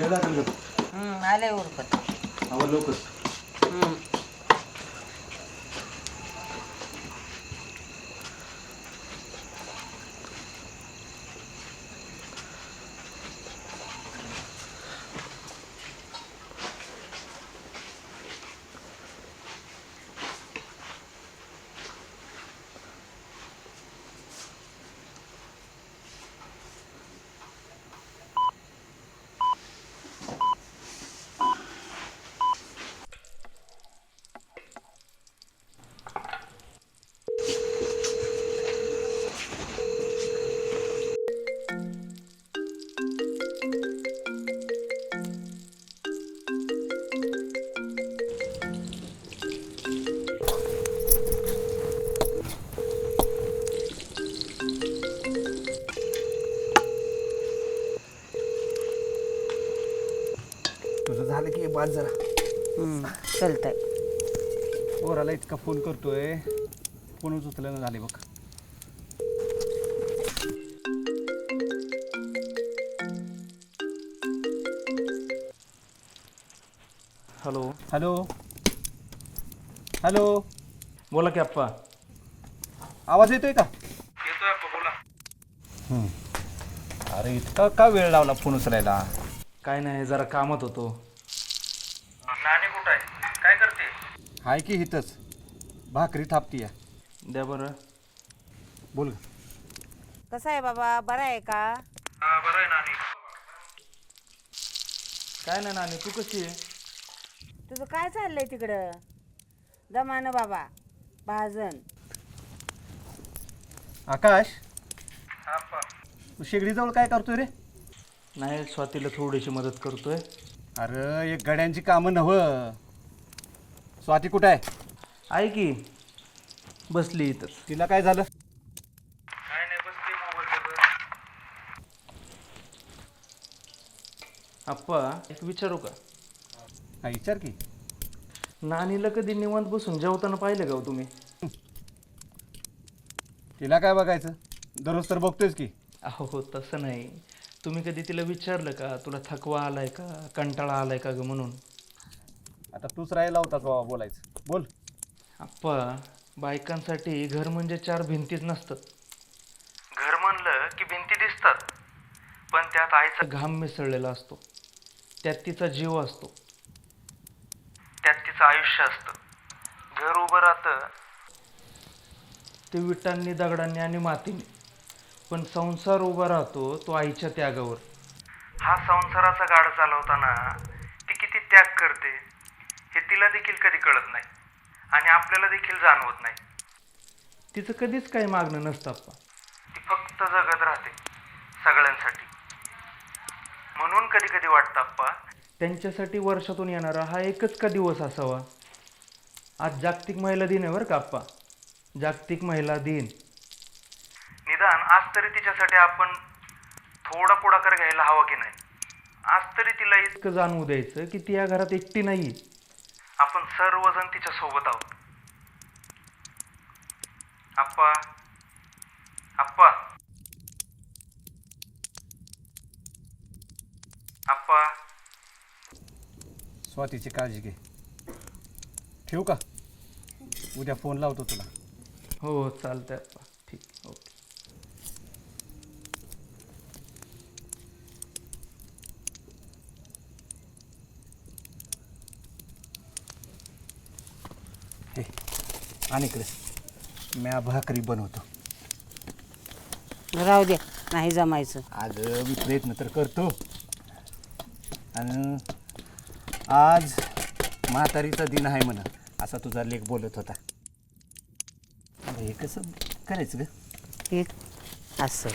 आले उरकत. तुझं झालं की बाज जरा चलतंय. पोराला इतका फोन करतोय, फोनच उचलणं झाले बघ. हॅलो. हॅलो हॅलो, बोला की आप्पा. आवाज येतोय का? येतोय आप्पा, बोला. अरे इतका का वेळ लावला फोन उचलायला? काय नाही, जरा कामात होतो. नानी कुठं आहे? काय करते? हाय की हिथंच, भाकरी थापती या. द्या बरं. बोल. कसा आहे बाबा, बरा आहे का? हा, बरं आहे नानी. काय नाही नानी, तू कशी आहे? तुझं काय चाललंय तिकडं? दमानं बाबा, भाजन. आकाश, हा आप्पा. शेगडीजवळ काय करतोय रे? नाही, स्वातीला थोडीशी मदत करतोय. अरे एक गड्यांची कामं नव्ह. स्वाती कुठं आहे? आहे की, बसली इथंच. तिला काय झालं? काय नाही, बसली मोबाईल बघत. आप्पा, एक विचारू का? हा विचार की. नानीला कधी निवांत बसून जेवताना पाहिलं का हो तुम्ही? तिला काय बघायचं, दररोज तर बघतोयच की. अहो तसं नाही, तुम्ही कधी तिला विचारलं का तुला थकवा आलाय का, कंटाळा आलाय का ग म्हणून? आता तूच राहिला होताच बाबा बोलायचं. बोल. आप्पा, बायकांसाठी घर म्हणजे चार भिंतीच नसतं. घर म्हणलं की भिंती दिसतात, पण त्यात आईचा घाम मिसळलेला असतो, त्यात तिचा जीव असतो, त्यात तिचं आयुष्य असतं. घर उभं राहतं ते विटांनी, दगडांनी आणि मातीने, पण संसार उभा राहतो तो आईच्या त्यागावर. हा संसाराचा गाडा चालवताना ती किती त्याग करते हे तिला देखील कधी कळत नाही आणि आपल्याला देखील जाणवत नाही. तिचं कधीच काही मागणं नसतं आप्पा. ती फक्त जगत राहते सगळ्यांसाठी. म्हणून कधी कधी वाटतं आप्पा, त्यांच्यासाठी वर्षातून येणारा हा एकच का दिवस असावा. आज जागतिक महिला दिन आहे बरं का आप्पा, जागतिक महिला दिन. निदान आज तरी तिच्यासाठी आपण थोडा पुढाकार घ्यायला हवा की नाही? आज तरी तिला इतकं जाणवू द्यायचं की ती या घरात एकटी नाही, आपण सर्वजण तिच्या सोबत आहोत. आप्पा, आप्पा, आप्पा. स्वातीची काळजी घे. ठेवू का? उद्या फोन लावतो तुला. हो चालतंय आप्पा, ठीक, ओके. हे आणि इकडे म्या भाकरी बनवतो. राहू द्या, नाही जमायचं. अगं मी प्रयत्न तर करतो. आणि आज म्हातारीचा दिन आहे म्हणा, असा तुझा लेख बोलत होता. हे कसं करायचं ग? हे असं